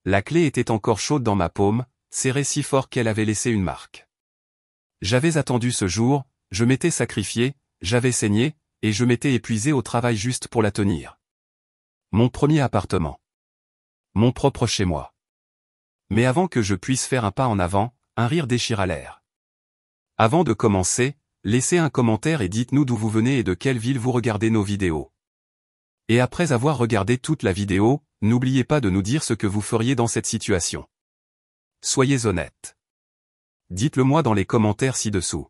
La clé était encore chaude dans ma paume, serrée si fort qu'elle avait laissé une marque. J'avais attendu ce jour, je m'étais sacrifié, j'avais saigné, et je m'étais épuisé au travail juste pour la tenir. Mon premier appartement. Mon propre chez moi. Mais avant que je puisse faire un pas en avant, un rire déchira l'air. Avant de commencer, laissez un commentaire et dites-nous d'où vous venez et de quelle ville vous regardez nos vidéos. Et après avoir regardé toute la vidéo, n'oubliez pas de nous dire ce que vous feriez dans cette situation. Soyez honnête. Dites-le moi dans les commentaires ci-dessous.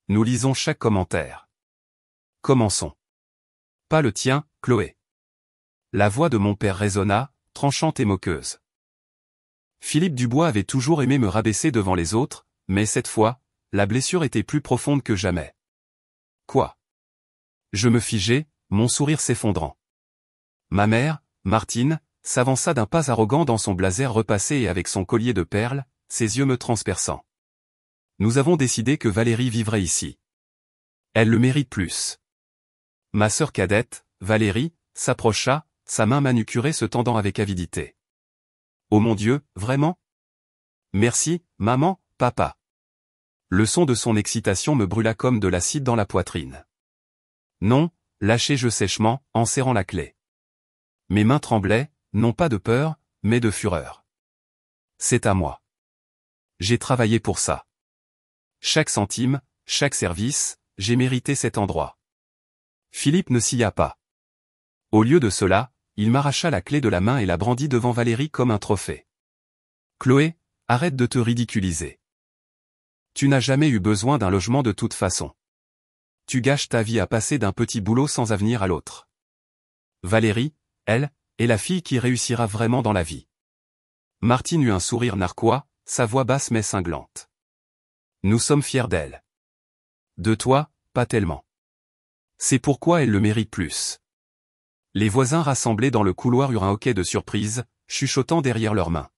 Nous lisons chaque commentaire. Commençons. Pas le tien, Chloé. La voix de mon père résonna, tranchante et moqueuse. Philippe Dubois avait toujours aimé me rabaisser devant les autres, mais cette fois, la blessure était plus profonde que jamais. Quoi? Je me figeai, mon sourire s'effondrant. Ma mère, Martine, s'avança d'un pas arrogant dans son blazer repassé et avec son collier de perles, ses yeux me transperçant. Nous avons décidé que Valérie vivrait ici. Elle le mérite plus. Ma sœur cadette, Valérie, s'approcha, sa main manucurée se tendant avec avidité. Oh mon Dieu, vraiment? Merci, maman, papa. Le son de son excitation me brûla comme de l'acide dans la poitrine. Non, lâchai-je sèchement, en serrant la clé. Mes mains tremblaient, non pas de peur, mais de fureur. C'est à moi. J'ai travaillé pour ça. Chaque centime, chaque service, j'ai mérité cet endroit. Philippe ne s'y pas. Au lieu de cela, il m'arracha la clé de la main et la brandit devant Valérie comme un trophée. Chloé, arrête de te ridiculiser. Tu n'as jamais eu besoin d'un logement de toute façon. Tu gâches ta vie à passer d'un petit boulot sans avenir à l'autre. Valérie, elle, est la fille qui réussira vraiment dans la vie. Martine eut un sourire narquois, sa voix basse mais cinglante. Nous sommes fiers d'elle. De toi, pas tellement. C'est pourquoi elle le mérite plus. Les voisins rassemblés dans le couloir eurent un hoquet de surprise, chuchotant derrière leurs mains.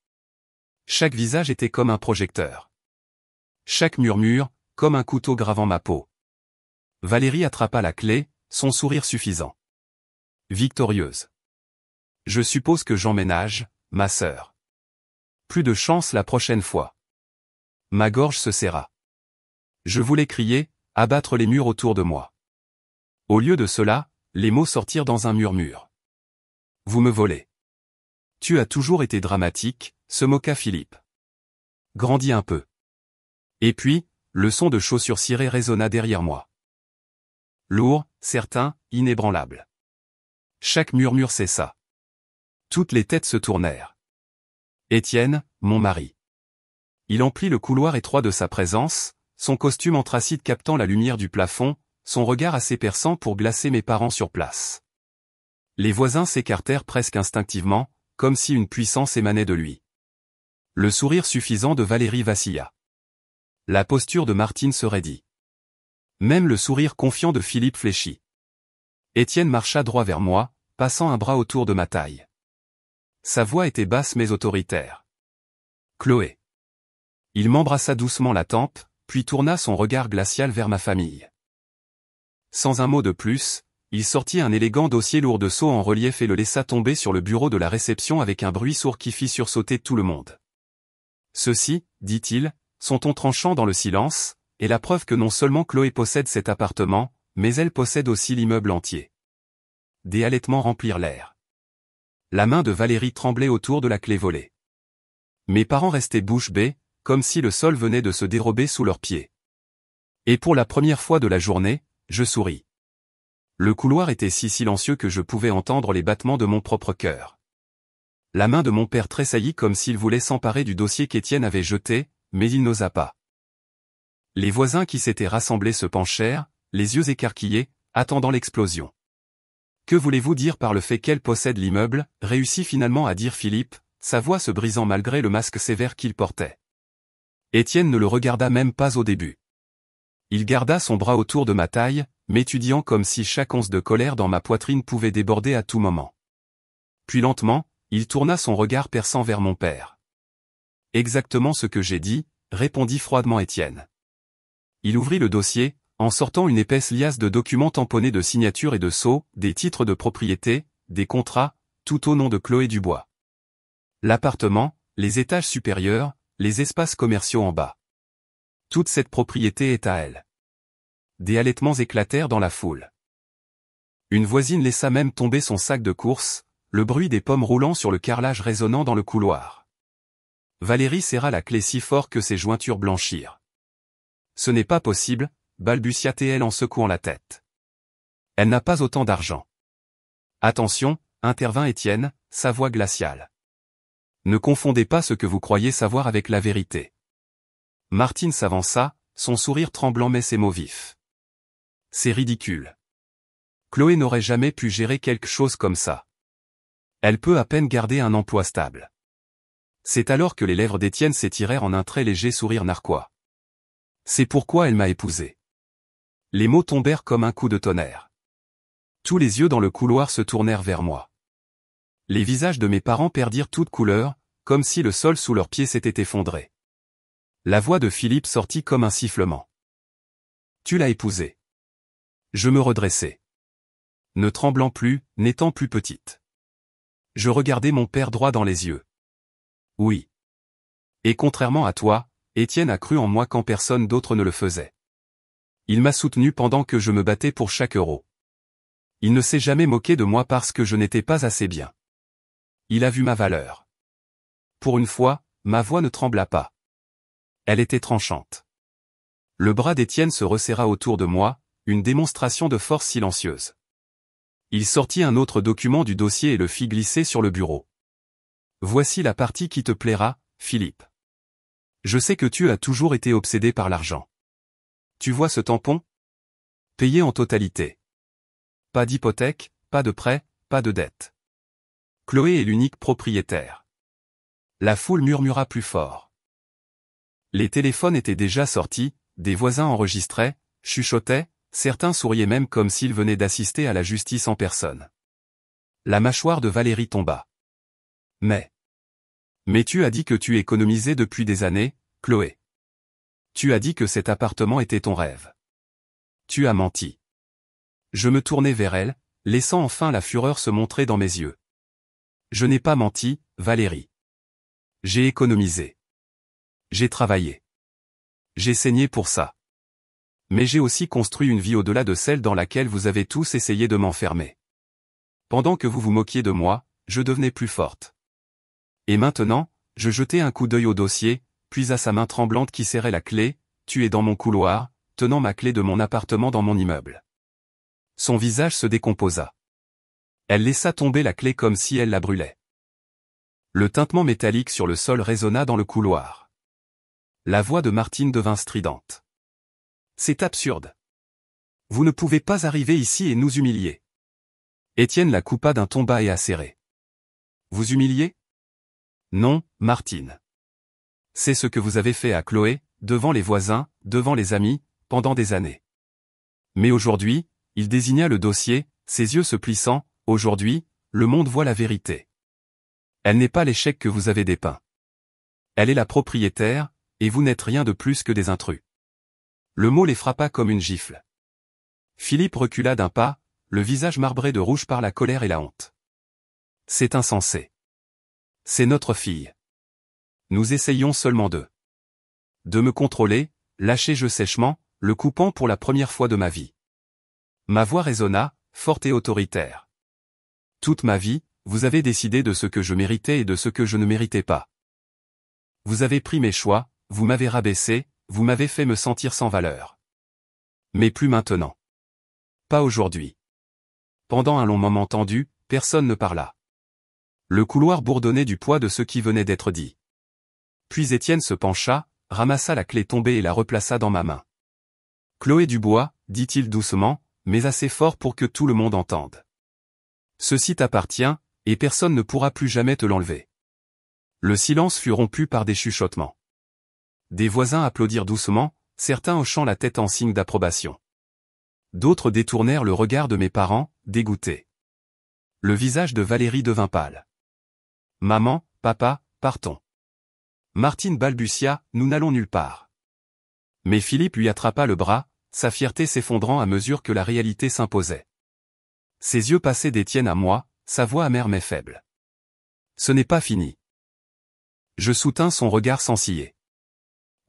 Chaque visage était comme un projecteur. Chaque murmure, comme un couteau gravant ma peau. Valérie attrapa la clé, son sourire suffisant. Victorieuse. Je suppose que j'emménage, ma sœur. Plus de chance la prochaine fois. Ma gorge se serra. Je voulais crier, abattre les murs autour de moi. Au lieu de cela, les mots sortirent dans un murmure. Vous me volez. Tu as toujours été dramatique, se moqua Philippe. Grandis un peu. Et puis, le son de chaussures cirées résonna derrière moi. Lourd, certain, inébranlable. Chaque murmure cessa. Toutes les têtes se tournèrent. Étienne, mon mari. Il emplit le couloir étroit de sa présence, son costume anthracite captant la lumière du plafond, son regard assez perçant pour glacer mes parents sur place. Les voisins s'écartèrent presque instinctivement, comme si une puissance émanait de lui. Le sourire suffisant de Valérie vacilla. La posture de Martine se raidit. Même le sourire confiant de Philippe fléchit. Étienne marcha droit vers moi, passant un bras autour de ma taille. Sa voix était basse mais autoritaire. Chloé. Il m'embrassa doucement la tempe, puis tourna son regard glacial vers ma famille. Sans un mot de plus, il sortit un élégant dossier lourd de sceaux en relief et le laissa tomber sur le bureau de la réception avec un bruit sourd qui fit sursauter tout le monde. Ceci, dit-il, son ton tranchant dans le silence, est la preuve que non seulement Chloé possède cet appartement, mais elle possède aussi l'immeuble entier. Des halètements remplirent l'air. La main de Valérie tremblait autour de la clé volée. Mes parents restaient bouche bée, comme si le sol venait de se dérober sous leurs pieds. Et pour la première fois de la journée, je souris. Le couloir était si silencieux que je pouvais entendre les battements de mon propre cœur. La main de mon père tressaillit comme s'il voulait s'emparer du dossier qu'Étienne avait jeté, mais il n'osa pas. Les voisins qui s'étaient rassemblés se penchèrent, les yeux écarquillés, attendant l'explosion. Que voulez-vous dire par le fait qu'elle possède l'immeuble, réussit finalement à dire Philippe, sa voix se brisant malgré le masque sévère qu'il portait. Étienne ne le regarda même pas au début. Il garda son bras autour de ma taille, m'étudiant comme si chaque once de colère dans ma poitrine pouvait déborder à tout moment. Puis lentement, il tourna son regard perçant vers mon père. Exactement ce que j'ai dit, répondit froidement Étienne. Il ouvrit le dossier, en sortant une épaisse liasse de documents tamponnés de signatures et de sceaux, des titres de propriété, des contrats, tout au nom de Chloé Dubois. L'appartement, les étages supérieurs, les espaces commerciaux en bas. Toute cette propriété est à elle. Des halètements éclatèrent dans la foule. Une voisine laissa même tomber son sac de course, le bruit des pommes roulant sur le carrelage résonnant dans le couloir. Valérie serra la clé si fort que ses jointures blanchirent. Ce n'est pas possible, balbutia-t-elle en secouant la tête. Elle n'a pas autant d'argent. Attention, intervint Étienne, sa voix glaciale. Ne confondez pas ce que vous croyez savoir avec la vérité. Martine s'avança, son sourire tremblant mais ses mots vifs. C'est ridicule. Chloé n'aurait jamais pu gérer quelque chose comme ça. Elle peut à peine garder un emploi stable. C'est alors que les lèvres d'Étienne s'étirèrent en un très léger sourire narquois. C'est pourquoi elle m'a épousé. Les mots tombèrent comme un coup de tonnerre. Tous les yeux dans le couloir se tournèrent vers moi. Les visages de mes parents perdirent toute couleur, comme si le sol sous leurs pieds s'était effondré. La voix de Philippe sortit comme un sifflement. Tu l'as épousé. Je me redressai. Ne tremblant plus, n'étant plus petite. Je regardai mon père droit dans les yeux. Oui. Et contrairement à toi, Étienne a cru en moi quand personne d'autre ne le faisait. Il m'a soutenu pendant que je me battais pour chaque euro. Il ne s'est jamais moqué de moi parce que je n'étais pas assez bien. Il a vu ma valeur. Pour une fois, ma voix ne trembla pas. Elle était tranchante. Le bras d'Étienne se resserra autour de moi, une démonstration de force silencieuse. Il sortit un autre document du dossier et le fit glisser sur le bureau. Voici la partie qui te plaira, Philippe. Je sais que tu as toujours été obsédé par l'argent. Tu vois ce tampon? Payé en totalité. Pas d'hypothèque, pas de prêt, pas de dette. Chloé est l'unique propriétaire. La foule murmura plus fort. Les téléphones étaient déjà sortis, des voisins enregistraient, chuchotaient, certains souriaient même comme s'ils venaient d'assister à la justice en personne. La mâchoire de Valérie tomba. Mais tu as dit que tu économisais depuis des années, Chloé. Tu as dit que cet appartement était ton rêve. Tu as menti. Je me tournai vers elle, laissant enfin la fureur se montrer dans mes yeux. Je n'ai pas menti, Valérie. J'ai économisé. J'ai travaillé. J'ai saigné pour ça. Mais j'ai aussi construit une vie au-delà de celle dans laquelle vous avez tous essayé de m'enfermer. Pendant que vous vous moquiez de moi, je devenais plus forte. Et maintenant, je jetai un coup d'œil au dossier, puis à sa main tremblante qui serrait la clé, tu es dans mon couloir, tenant ma clé de mon appartement dans mon immeuble. Son visage se décomposa. Elle laissa tomber la clé comme si elle la brûlait. Le tintement métallique sur le sol résonna dans le couloir. La voix de Martine devint stridente. C'est absurde. Vous ne pouvez pas arriver ici et nous humilier. Étienne la coupa d'un ton bas et acéré. Vous humilier? Non, Martine. C'est ce que vous avez fait à Chloé, devant les voisins, devant les amis, pendant des années. Mais aujourd'hui, il désigna le dossier, ses yeux se plissant, aujourd'hui, le monde voit la vérité. Elle n'est pas l'échec que vous avez dépeint. Elle est la propriétaire, et vous n'êtes rien de plus que des intrus. Le mot les frappa comme une gifle. Philippe recula d'un pas, le visage marbré de rouge par la colère et la honte. C'est insensé. C'est notre fille. Nous essayons seulement de me contrôler, lâchai-je sèchement, le coupant pour la première fois de ma vie. Ma voix résonna, forte et autoritaire. Toute ma vie, vous avez décidé de ce que je méritais et de ce que je ne méritais pas. Vous avez pris mes choix, vous m'avez rabaissé, vous m'avez fait me sentir sans valeur. Mais plus maintenant. Pas aujourd'hui. Pendant un long moment tendu, personne ne parla. Le couloir bourdonnait du poids de ce qui venait d'être dit. Puis Étienne se pencha, ramassa la clé tombée et la replaça dans ma main. Chloé Dubois, dit-il doucement, mais assez fort pour que tout le monde entende. Ceci t'appartient, et personne ne pourra plus jamais te l'enlever. Le silence fut rompu par des chuchotements. Des voisins applaudirent doucement, certains hochant la tête en signe d'approbation. D'autres détournèrent le regard de mes parents, dégoûtés. Le visage de Valérie devint pâle. Maman, papa, partons. Martine balbutia, nous n'allons nulle part. Mais Philippe lui attrapa le bras, sa fierté s'effondrant à mesure que la réalité s'imposait. Ses yeux passaient d'Étienne à moi, sa voix amère mais faible. Ce n'est pas fini. Je soutins son regard sans ciller.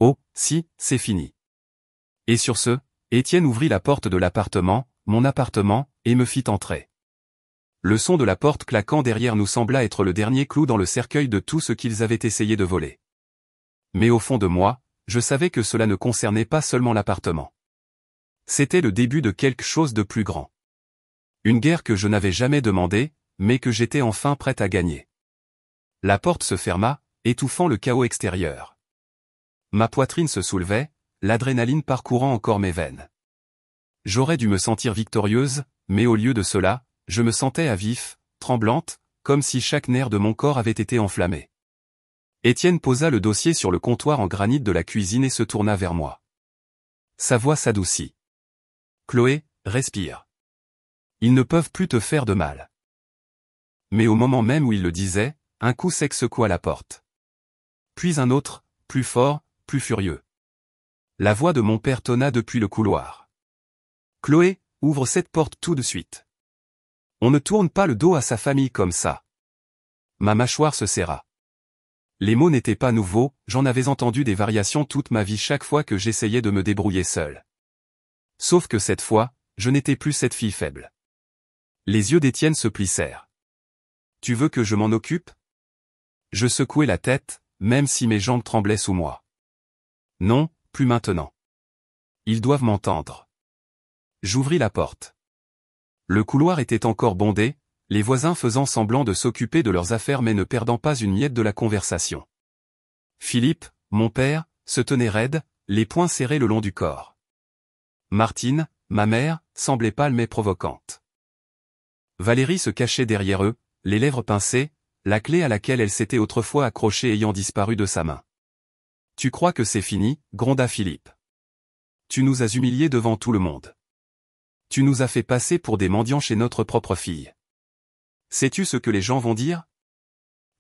Oh, si, c'est fini. Et sur ce, Étienne ouvrit la porte de l'appartement, mon appartement, et me fit entrer. Le son de la porte claquant derrière nous sembla être le dernier clou dans le cercueil de tout ce qu'ils avaient essayé de voler. Mais au fond de moi, je savais que cela ne concernait pas seulement l'appartement. C'était le début de quelque chose de plus grand. Une guerre que je n'avais jamais demandée, mais que j'étais enfin prêt à gagner. La porte se ferma, étouffant le chaos extérieur. Ma poitrine se soulevait, l'adrénaline parcourant encore mes veines. J'aurais dû me sentir victorieuse, mais au lieu de cela, je me sentais à vif, tremblante, comme si chaque nerf de mon corps avait été enflammé. Étienne posa le dossier sur le comptoir en granit de la cuisine et se tourna vers moi. Sa voix s'adoucit. « Chloé, respire. Ils ne peuvent plus te faire de mal. » Mais au moment même où il le disait, un coup sec secoua la porte. Puis un autre, plus fort, plus furieux. La voix de mon père tonna depuis le couloir. « Chloé, ouvre cette porte tout de suite. On ne tourne pas le dos à sa famille comme ça. » Ma mâchoire se serra. Les mots n'étaient pas nouveaux, j'en avais entendu des variations toute ma vie chaque fois que j'essayais de me débrouiller seul. Sauf que cette fois, je n'étais plus cette fille faible. Les yeux d'Étienne se plissèrent. « Tu veux que je m'en occupe ?» Je secouai la tête, même si mes jambes tremblaient sous moi. « Non, plus maintenant. Ils doivent m'entendre. » J'ouvris la porte. Le couloir était encore bondé, les voisins faisant semblant de s'occuper de leurs affaires mais ne perdant pas une miette de la conversation. Philippe, mon père, se tenait raide, les poings serrés le long du corps. Martine, ma mère, semblait pâle mais provocante. Valérie se cachait derrière eux, les lèvres pincées, la clé à laquelle elle s'était autrefois accrochée ayant disparu de sa main. « Tu crois que c'est fini ?» gronda Philippe. « Tu nous as humiliés devant tout le monde. Tu nous as fait passer pour des mendiants chez notre propre fille. Sais-tu ce que les gens vont dire ?»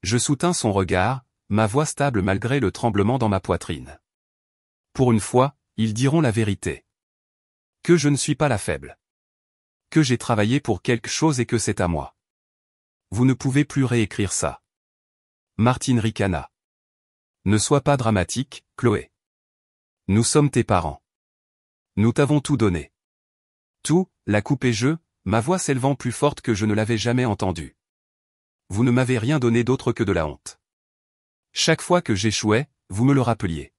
Je soutins son regard, ma voix stable malgré le tremblement dans ma poitrine. « Pour une fois, ils diront la vérité. Que je ne suis pas la faible. Que j'ai travaillé pour quelque chose et que c'est à moi. Vous ne pouvez plus réécrire ça. » Martine ricana. « Ne sois pas dramatique, Chloé. Nous sommes tes parents. Nous t'avons tout donné. » Tout, la coupe et je, ma voix s'élevant plus forte que je ne l'avais jamais entendue. Vous ne m'avez rien donné d'autre que de la honte. Chaque fois que j'échouais, vous me le rappeliez.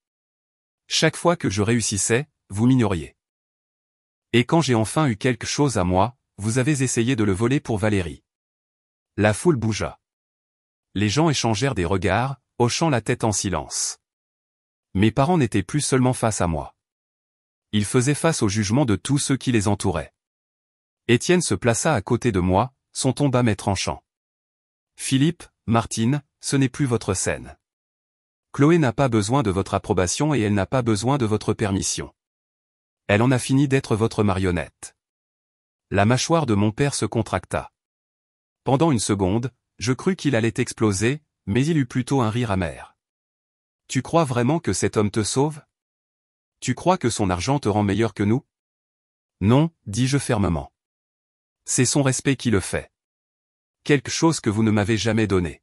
Chaque fois que je réussissais, vous m'ignoriez. Et quand j'ai enfin eu quelque chose à moi, vous avez essayé de le voler pour Valérie. La foule bougea. Les gens échangèrent des regards, hochant la tête en silence. Mes parents n'étaient plus seulement face à moi. Ils faisaient face au jugement de tous ceux qui les entouraient. Étienne se plaça à côté de moi, son ton bas mais tranchant. « Philippe, Martine, ce n'est plus votre scène. Chloé n'a pas besoin de votre approbation et elle n'a pas besoin de votre permission. Elle en a fini d'être votre marionnette. » La mâchoire de mon père se contracta. Pendant une seconde, je crus qu'il allait exploser, mais il eut plutôt un rire amer. « Tu crois vraiment que cet homme te sauve ? Tu crois que son argent te rend meilleur que nous ? » « Non, dis-je fermement. C'est son respect qui le fait. Quelque chose que vous ne m'avez jamais donné. »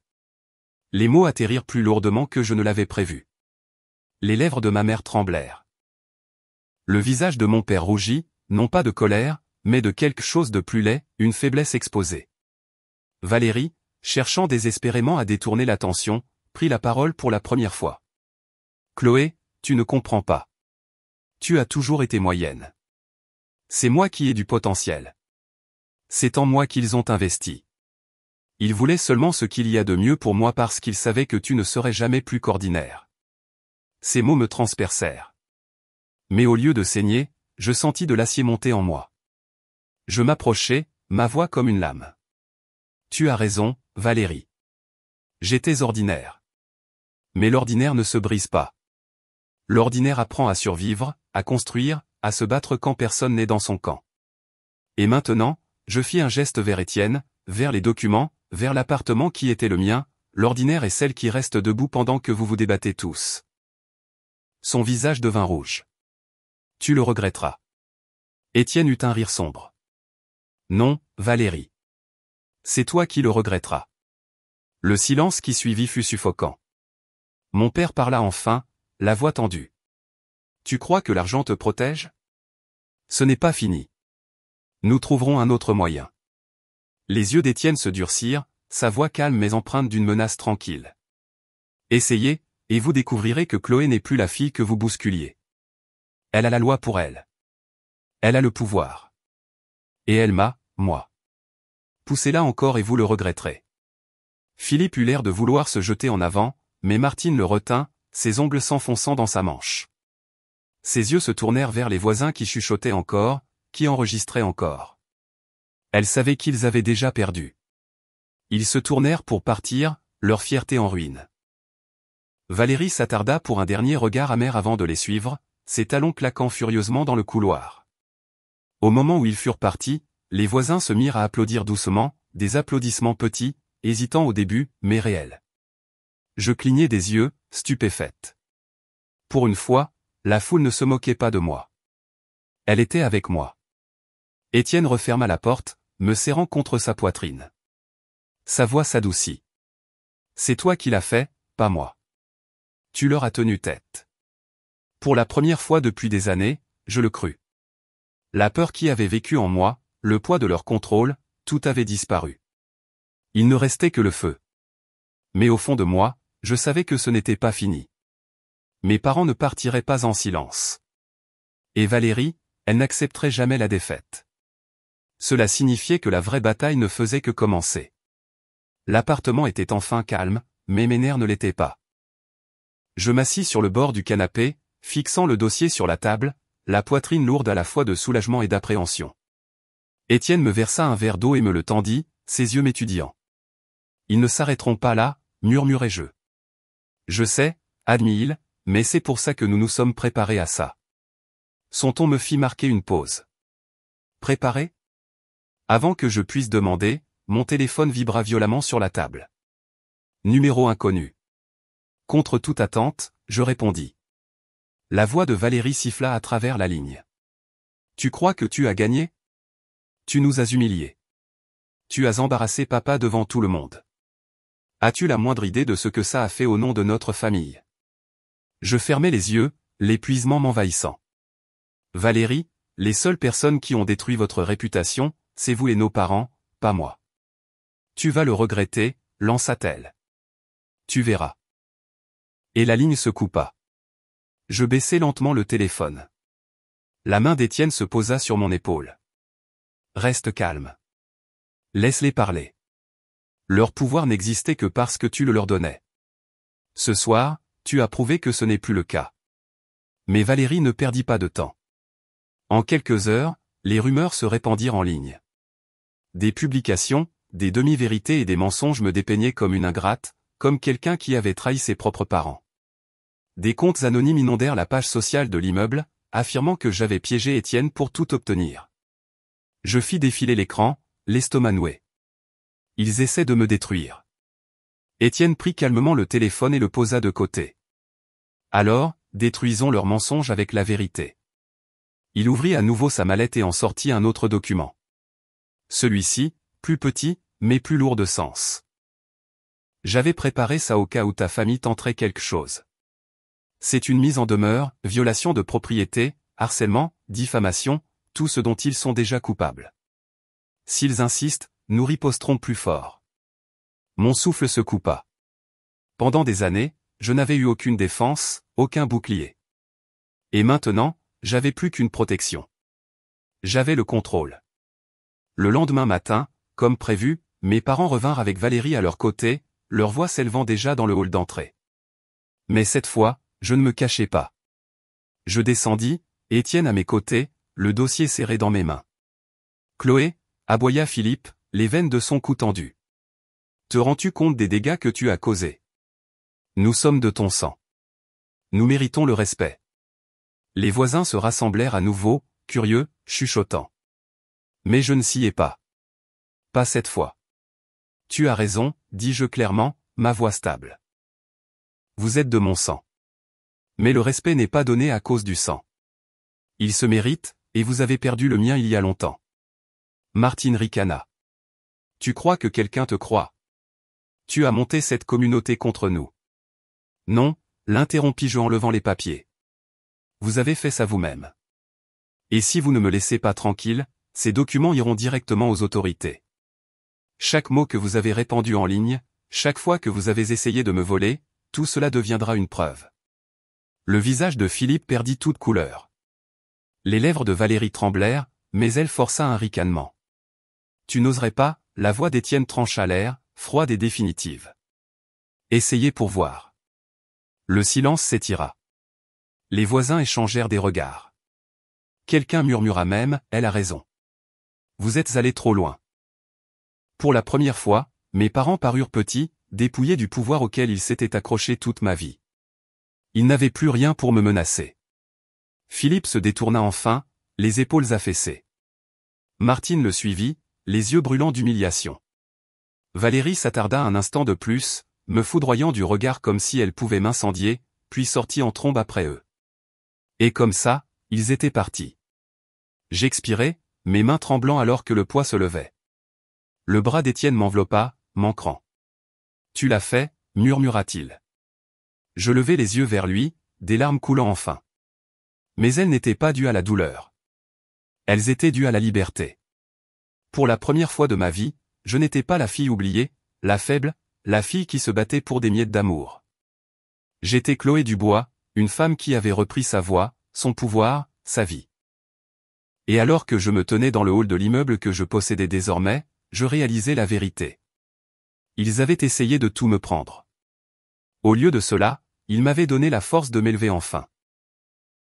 Les mots atterrirent plus lourdement que je ne l'avais prévu. Les lèvres de ma mère tremblèrent. Le visage de mon père rougit, non pas de colère, mais de quelque chose de plus laid, une faiblesse exposée. Valérie, cherchant désespérément à détourner l'attention, prit la parole pour la première fois. « Chloé, tu ne comprends pas. Tu as toujours été moyenne. C'est moi qui ai du potentiel. C'est en moi qu'ils ont investi. Ils voulaient seulement ce qu'il y a de mieux pour moi parce qu'ils savaient que tu ne serais jamais plus qu'ordinaire. » Ces mots me transpercèrent. Mais au lieu de saigner, je sentis de l'acier monter en moi. Je m'approchai, ma voix comme une lame. « Tu as raison, Valérie. J'étais ordinaire. Mais l'ordinaire ne se brise pas. L'ordinaire apprend à survivre, à construire, à se battre quand personne n'est dans son camp. » Et maintenant, je fis un geste vers Étienne, vers les documents, vers l'appartement qui était le mien, l'ordinaire est celle qui reste debout pendant que vous vous débattez tous. Son visage devint rouge. « Tu le regretteras. » Étienne eut un rire sombre. « Non, Valérie. C'est toi qui le regretteras. » Le silence qui suivit fut suffocant. Mon père parla enfin, la voix tendue. Tu crois que l'argent te protège? Ce n'est pas fini. Nous trouverons un autre moyen. Les yeux d'Étienne se durcirent, sa voix calme mais empreinte d'une menace tranquille. Essayez, et vous découvrirez que Chloé n'est plus la fille que vous bousculiez. Elle a la loi pour elle. Elle a le pouvoir. Et elle m'a, moi. Poussez-la encore et vous le regretterez. Philippe eut l'air de vouloir se jeter en avant, mais Martine le retint, ses ongles s'enfonçant dans sa manche. Ses yeux se tournèrent vers les voisins qui chuchotaient encore, qui enregistraient encore. Elle savait qu'ils avaient déjà perdu. Ils se tournèrent pour partir, leur fierté en ruine. Valérie s'attarda pour un dernier regard amer avant de les suivre, ses talons claquant furieusement dans le couloir. Au moment où ils furent partis, les voisins se mirent à applaudir doucement, des applaudissements petits, hésitants au début, mais réels. Je clignai des yeux, stupéfaite. Pour une fois, la foule ne se moquait pas de moi. Elle était avec moi. Étienne referma la porte, me serrant contre sa poitrine. Sa voix s'adoucit. C'est toi qui l'as fait, pas moi. Tu leur as tenu tête. Pour la première fois depuis des années, je le crus. La peur qui avait vécu en moi, le poids de leur contrôle, tout avait disparu. Il ne restait que le feu. Mais au fond de moi, je savais que ce n'était pas fini. Mes parents ne partiraient pas en silence. Et Valérie, elle n'accepterait jamais la défaite. Cela signifiait que la vraie bataille ne faisait que commencer. L'appartement était enfin calme, mais mes nerfs ne l'étaient pas. Je m'assis sur le bord du canapé, fixant le dossier sur la table, la poitrine lourde à la fois de soulagement et d'appréhension. Étienne me versa un verre d'eau et me le tendit, ses yeux m'étudiant. Ils ne s'arrêteront pas là, murmurai-je. Je sais, admit-il, mais c'est pour ça que nous nous sommes préparés à ça. Son ton me fit marquer une pause. Préparé? Avant que je puisse demander, mon téléphone vibra violemment sur la table. Numéro inconnu. Contre toute attente, je répondis. La voix de Valérie siffla à travers la ligne. Tu crois que tu as gagné? Tu nous as humiliés. Tu as embarrassé papa devant tout le monde. As-tu la moindre idée de ce que ça a fait au nom de notre famille? Je fermai les yeux, l'épuisement m'envahissant. Valérie, les seules personnes qui ont détruit votre réputation, c'est vous et nos parents, pas moi. Tu vas le regretter, lança-t-elle. Tu verras. Et la ligne se coupa. Je baissai lentement le téléphone. La main d'Étienne se posa sur mon épaule. Reste calme. Laisse-les parler. Leur pouvoir n'existait que parce que tu le leur donnais. Ce soir, tu as prouvé que ce n'est plus le cas. Mais Valérie ne perdit pas de temps. En quelques heures, les rumeurs se répandirent en ligne. Des publications, des demi-vérités et des mensonges me dépeignaient comme une ingrate, comme quelqu'un qui avait trahi ses propres parents. Des comptes anonymes inondèrent la page sociale de l'immeuble, affirmant que j'avais piégé Étienne pour tout obtenir. Je fis défiler l'écran, l'estomac noué. Ils essaient de me détruire. Étienne prit calmement le téléphone et le posa de côté. Alors, détruisons leurs mensonges avec la vérité. Il ouvrit à nouveau sa mallette et en sortit un autre document. Celui-ci, plus petit, mais plus lourd de sens. J'avais préparé ça au cas où ta famille tenterait quelque chose. C'est une mise en demeure, violation de propriété, harcèlement, diffamation, tout ce dont ils sont déjà coupables. S'ils insistent, nous riposterons plus fort. Mon souffle se coupa. Pendant des années, je n'avais eu aucune défense, aucun bouclier. Et maintenant, j'avais plus qu'une protection. J'avais le contrôle. Le lendemain matin, comme prévu, mes parents revinrent avec Valérie à leur côté, leur voix s'élevant déjà dans le hall d'entrée. Mais cette fois, je ne me cachais pas. Je descendis, Étienne à mes côtés, le dossier serré dans mes mains. Chloé, aboya Philippe, les veines de son cou tendues. Te rends-tu compte des dégâts que tu as causés? Nous sommes de ton sang. Nous méritons le respect. Les voisins se rassemblèrent à nouveau, curieux, chuchotant. Mais je ne sciais pas. Pas cette fois. Tu as raison, dis-je clairement, ma voix stable. Vous êtes de mon sang. Mais le respect n'est pas donné à cause du sang. Il se mérite, et vous avez perdu le mien il y a longtemps. Martine ricana. Tu crois que quelqu'un te croit? Tu as monté cette communauté contre nous. Non, l'interrompis-je en levant les papiers. Vous avez fait ça vous-même. Et si vous ne me laissez pas tranquille, ces documents iront directement aux autorités. Chaque mot que vous avez répandu en ligne, chaque fois que vous avez essayé de me voler, tout cela deviendra une preuve. Le visage de Philippe perdit toute couleur. Les lèvres de Valérie tremblèrent, mais elle força un ricanement. Tu n'oserais pas, la voix d'Étienne trancha l'air, froide et définitive. Essayez pour voir. Le silence s'étira. Les voisins échangèrent des regards. Quelqu'un murmura même, elle a raison. Vous êtes allé trop loin. Pour la première fois, mes parents parurent petits, dépouillés du pouvoir auquel ils s'étaient accrochés toute ma vie. Ils n'avaient plus rien pour me menacer. Philippe se détourna enfin, les épaules affaissées. Martine le suivit, les yeux brûlants d'humiliation. Valérie s'attarda un instant de plus, me foudroyant du regard comme si elle pouvait m'incendier, puis sortit en trombe après eux. Et comme ça, ils étaient partis. J'expirais, mes mains tremblant alors que le poids se levait. Le bras d'Étienne m'enveloppa, m'ancrant. Tu l'as fait, murmura-t-il. Je levai les yeux vers lui, des larmes coulant enfin. Mais elles n'étaient pas dues à la douleur. Elles étaient dues à la liberté. Pour la première fois de ma vie, je n'étais pas la fille oubliée, la faible, la fille qui se battait pour des miettes d'amour. J'étais Chloé Dubois, une femme qui avait repris sa voix, son pouvoir, sa vie. Et alors que je me tenais dans le hall de l'immeuble que je possédais désormais, je réalisais la vérité. Ils avaient essayé de tout me prendre. Au lieu de cela, ils m'avaient donné la force de m'élever enfin.